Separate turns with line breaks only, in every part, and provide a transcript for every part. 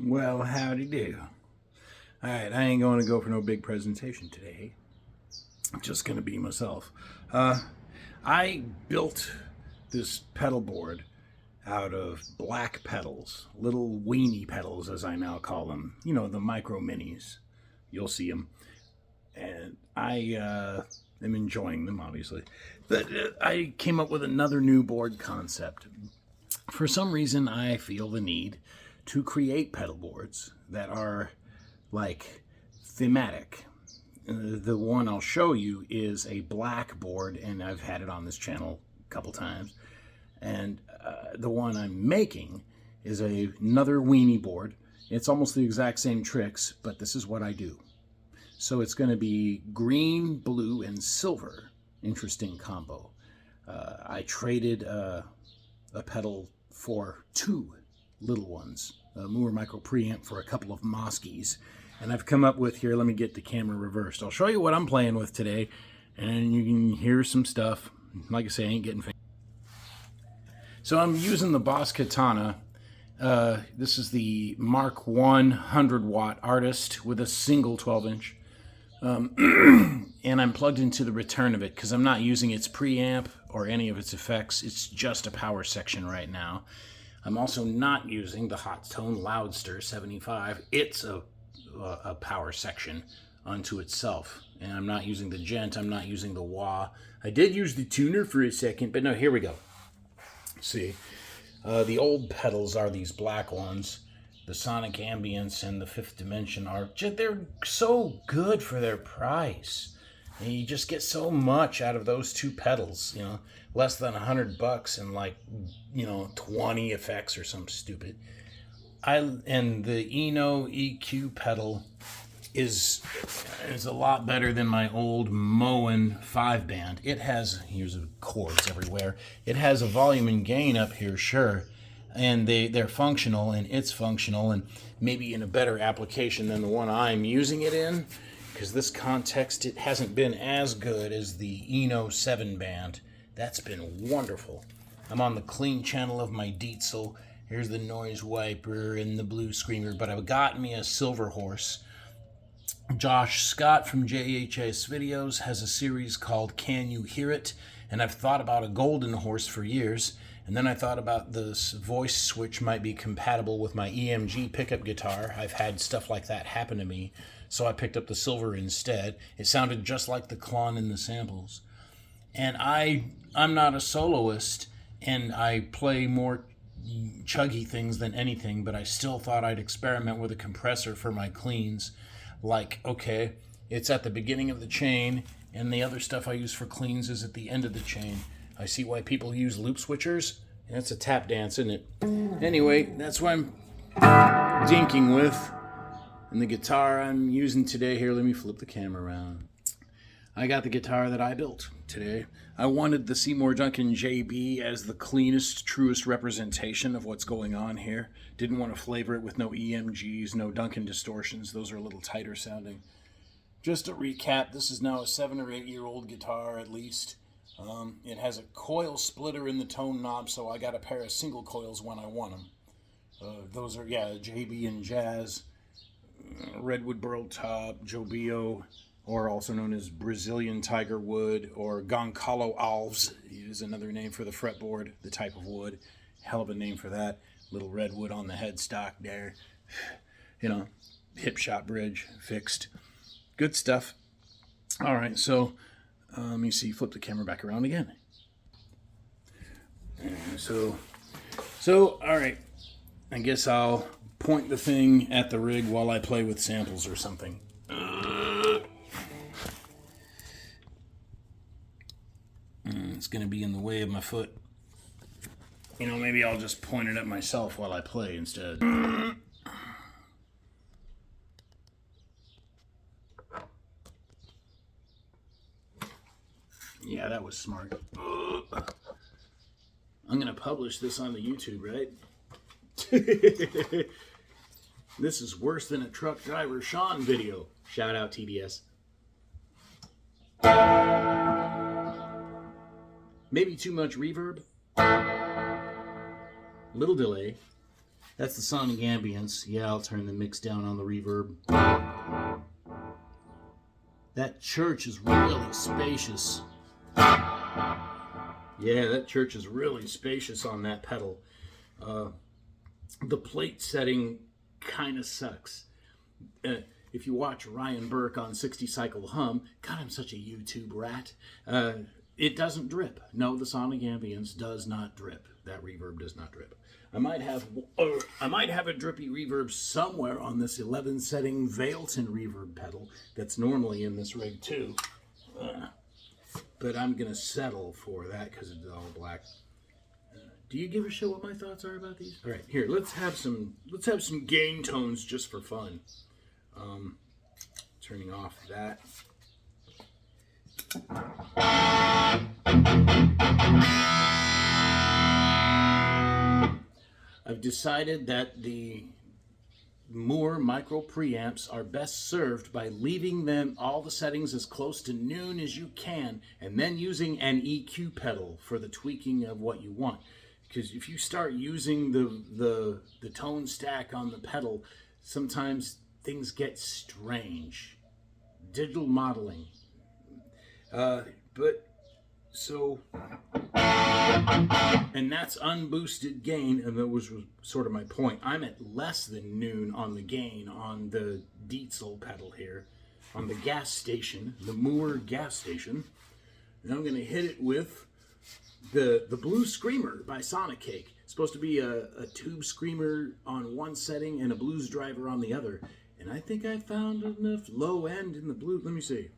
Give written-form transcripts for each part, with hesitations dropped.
Well, howdy do. Alright, I ain't going to go for no big presentation today. I'm just going to be myself. I built this pedal board out of black pedals, little weenie pedals as I now call them. You know, the micro minis. You'll see them. And I am enjoying them, obviously. But I came up with another new board concept. For some reason, I feel the need to create pedal boards that are like thematic. The one I'll show you is a black board, and I've had it on this channel a couple times. And the one I'm making is another weenie board. It's almost the exact same tricks, but this is what I do. So it's going to be green, blue, and silver. Interesting combo. I traded a pedal for two little ones, a Mooer micro preamp for a couple of Moskys. And I've come up with here, let me get the camera reversed. I'll show you what I'm playing with today, and you can hear some stuff. Like I say, I ain't getting famous. So I'm using the Boss Katana. This is the Mark 100 watt Artist with a single 12-inch. And I'm plugged into the return of it because I'm not using its preamp or any of its effects. It's just a power section right now. I'm also not using the Hotone Loudster 75. It's a power section unto itself. And I'm not using the Gent. I'm not using the wah. I did use the tuner for a second, but no, here we go. See, the old pedals are these black ones. The Sonic Ambience and the Fifth Dimension are just, they're so good for their price. And you just get so much out of those two pedals, you know, less than $100 and like, you know, 20 effects or something stupid. And the Eno EQ pedal is a lot better than my old Moen 5-band. It has, here's chords everywhere. It has a volume and gain up here, sure. And they're functional, and it's functional, and maybe in a better application than the one I'm using it in, because this context, it hasn't been as good as the Eno 7-band. That's been wonderful. I'm on the clean channel of my Dietzel. Here's the noise wiper and the blue screamer, but I've got me a silver horse. Josh Scott from JHS Videos has a series called Can You Hear It? And I've thought about a golden horse for years. And then I thought about this voice switch might be compatible with my EMG pickup guitar. I've had stuff like that happen to me, so I picked up the silver instead. It sounded just like the Klon in the samples. And I'm not a soloist, and I play more chuggy things than anything, but I still thought I'd experiment with a compressor for my cleans. Like, okay, it's at the beginning of the chain, and the other stuff I use for cleans is at the end of the chain. I see why people use loop switchers. That's a tap dance, isn't it? Anyway, that's what I'm dinking with. And the guitar I'm using today, here, let me flip the camera around. I got the guitar that I built today. I wanted the Seymour Duncan JB as the cleanest, truest representation of what's going on here. Didn't want to flavor it with no EMGs, no Duncan distortions. Those are a little tighter sounding. Just to recap, this is now a 7 or 8 year old guitar at least. It has a coil splitter in the tone knob, so I got a pair of single coils when I want them. Those are, yeah, JB and Jazz, Redwood Burl Top, Jobio, or also known as Brazilian Tiger Wood, or Goncalo Alves is another name for the fretboard, the type of wood. Hell of a name for that. Little redwood on the headstock there. You know, hip shot bridge fixed. Good stuff. All right, so let me see, flip the camera back around again. So, all right, I guess I'll point the thing at the rig while I play with samples or something. It's going to be in the way of my foot. You know, maybe I'll just point it at myself while I play instead. Yeah, that was smart. I'm going to publish this on the YouTube, right? This is worse than a truck driver Sean video. Shout out TDS. Maybe too much reverb. Little delay. That's the sonic ambience. Yeah, I'll turn the mix down on the reverb. That church is really spacious. Yeah, that church is really spacious on that pedal. The plate setting kind of sucks. If you watch Ryan Burke on 60 Cycle Hum, God, I'm such a YouTube rat. It doesn't drip. No, the sonic ambience does not drip. That reverb does not drip. I might have a drippy reverb somewhere on this 11 setting Vailton reverb pedal that's normally in this rig too. But I'm gonna settle for that because it's all black. Do you give a shit what my thoughts are about these? All right, here, let's have some gain tones just for fun. Turning off that. I've decided that the Mooer micro preamps are best served by leaving them all the settings as close to noon as you can, and then using an EQ pedal for the tweaking of what you want. Because if you start using the tone stack on the pedal, sometimes things get strange. Digital modeling. And that's unboosted gain, and that was sort of my point. I'm at less than noon on the gain on the Diesel pedal here, on the gas station, the Mooer gas station. And I'm going to hit it with the Blue Screamer by Sonicake. It's supposed to be a tube screamer on one setting and a blues driver on the other. And I think I found enough low end in the blue. Let me see.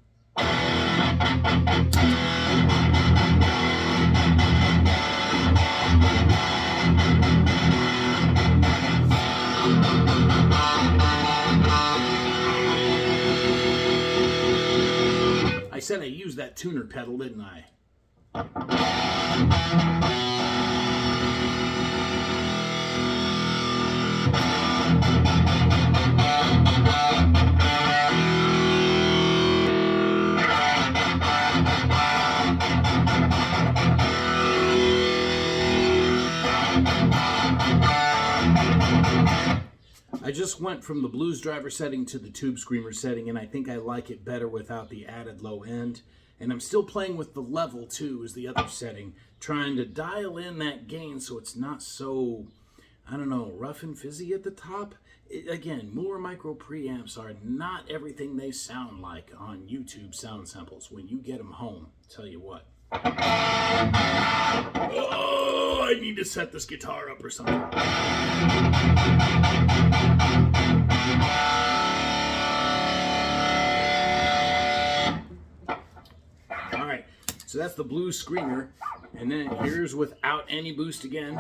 I said I used that tuner pedal, didn't I? I just went from the blues driver setting to the tube screamer setting, and I think I like it better without the added low end. And I'm still playing with the level too as the other setting, trying to dial in that gain so it's not so, I don't know, rough and fizzy at the top. Again, Mooer micro preamps are not everything they sound like on YouTube sound samples. When you get them home, tell you what. Oh, I need to set this guitar up or something. All right, so that's the Blue Screamer, and then here's without any boost again.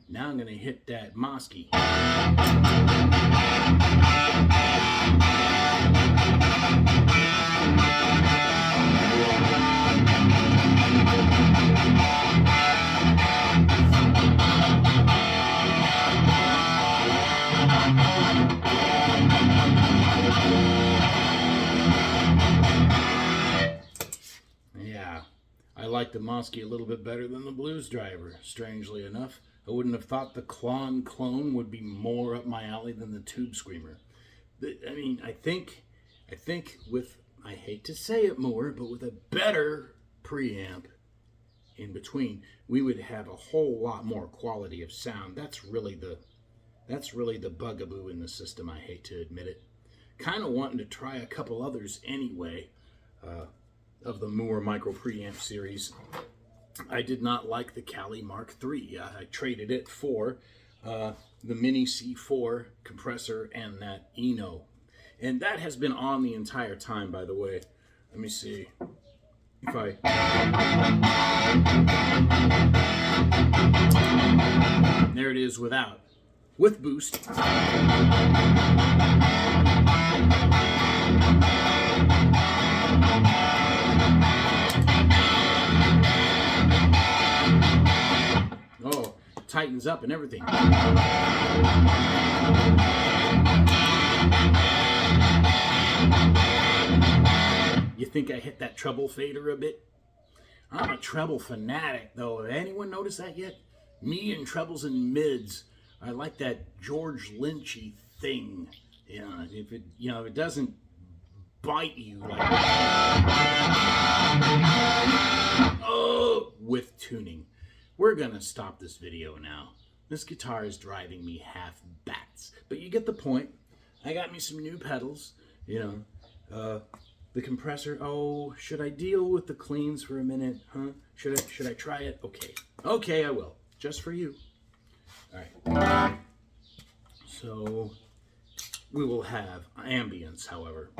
Now I'm gonna hit that Mosky. Yeah, I like the Mosky a little bit better than the Blues Driver, strangely enough. I wouldn't have thought the Klon clone would be more up my alley than the Tube Screamer. I mean, I think with, I hate to say it, Mooer, but with a better preamp in between, we would have a whole lot more quality of sound. That's really the bugaboo in the system. I hate to admit it. Kind of wanting to try a couple others anyway, of the Mooer micro preamp series. I did not like the Cali Mark III. I traded it for the Mini C4 compressor and that Eno. And that has been on the entire time, by the way. Let me see if I... There it is without. With boost. Oh, tightens up and everything. You think I hit that treble fader a bit? I'm a treble fanatic, though. Have anyone noticed that yet? Me and trebles and mids. I like that George Lynchy thing. Yeah, if it doesn't bite you like with tuning. We're gonna stop this video now. This guitar is driving me half bats, but you get the point. I got me some new pedals, the compressor. Oh, should I deal with the cleans for a minute, huh? Should I try it? Okay, I will, just for you. All right. So we will have ambience, however.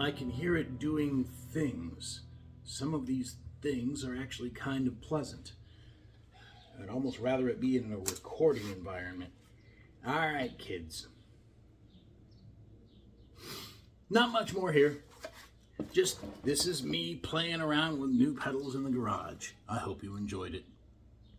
I can hear it doing things. Some of these things are actually kind of pleasant. I'd almost rather it be in a recording environment. All right, kids. Not much more here. Just, this is me playing around with new pedals in the garage. I hope you enjoyed it.